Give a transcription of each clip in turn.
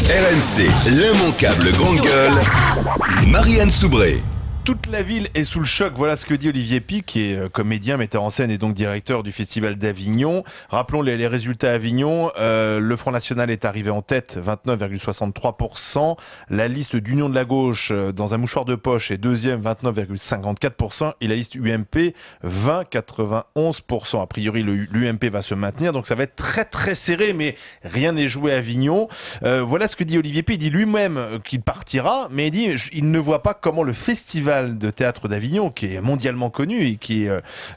RMC, l'immanquable grande gueule, Marianne Soubré. Toute la ville est sous le choc, voilà ce que dit Olivier Py, qui est comédien, metteur en scène et donc directeur du Festival d'Avignon. Rappelons les résultats à Avignon. Le Front National est arrivé en tête, 29,63%. La liste d'Union de la gauche, dans un mouchoir de poche, est deuxième, 29,54%. Et la liste UMP, 20,91%. A priori, l'UMP va se maintenir, donc ça va être très très serré, mais rien n'est joué à Avignon. Voilà ce que dit Olivier Py. Il dit lui-même qu'il partira, mais il dit il ne voit pas comment le festival de théâtre d'Avignon, qui est mondialement connu et qui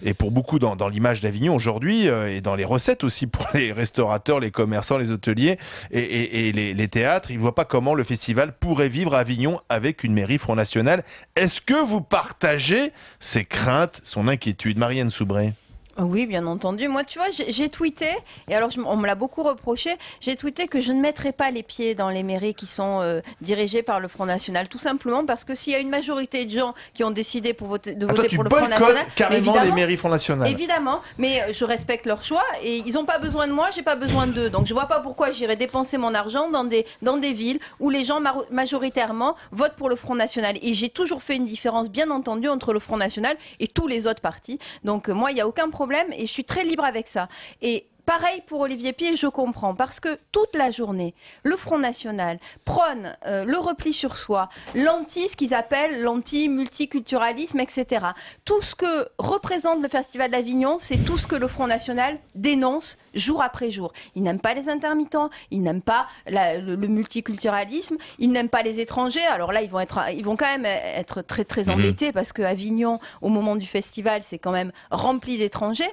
est pour beaucoup dans l'image d'Avignon aujourd'hui et dans les recettes aussi pour les restaurateurs, les commerçants, les hôteliers et les théâtres. Il ne voit pas comment le festival pourrait vivre à Avignon avec une mairie Front National. Est-ce que vous partagez ses craintes, son inquiétude, Marianne Soubré? Oui, bien entendu. Moi, tu vois, j'ai tweeté, et alors on me l'a beaucoup reproché, j'ai tweeté que je ne mettrais pas les pieds dans les mairies qui sont dirigées par le Front National, tout simplement parce que s'il y a une majorité de gens qui ont décidé de voter pour le Front National... Tu boycottes carrément les mairies Front National. Évidemment, mais je respecte leur choix, et ils n'ont pas besoin de moi, j'ai pas besoin d'eux. Donc je vois pas pourquoi j'irais dépenser mon argent dans des villes où les gens majoritairement votent pour le Front National. Et j'ai toujours fait une différence, bien entendu, entre le Front National et tous les autres partis. Donc moi, il n'y a aucun problème et je suis très libre avec ça. Et pareil pour Olivier Py, je comprends, parce que toute la journée, le Front National prône le repli sur soi, ce qu'ils appellent l'anti-multiculturalisme, etc. Tout ce que représente le Festival d'Avignon, c'est tout ce que le Front National dénonce jour après jour. Ils n'aiment pas les intermittents, ils n'aiment pas le multiculturalisme, ils n'aiment pas les étrangers. Alors là, ils vont quand même être très très embêtés parce que Avignon, au moment du festival, c'est quand même rempli d'étrangers.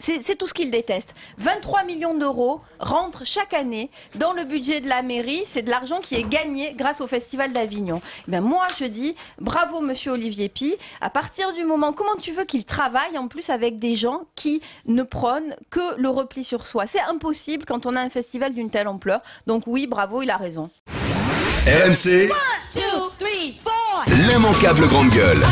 C'est tout ce qu'ils détestent. 23 millions d'euros rentrent chaque année dans le budget de la mairie. C'est de l'argent qui est gagné grâce au Festival d'Avignon. Eh bien, moi, je dis bravo, monsieur Olivier Py. À partir du moment, comment tu veux qu'il travaille en plus avec des gens qui ne prônent que le repli sur soi? C'est impossible quand on a un festival d'une telle ampleur. Donc oui, bravo, il a raison. RMC, l'immanquable grande gueule.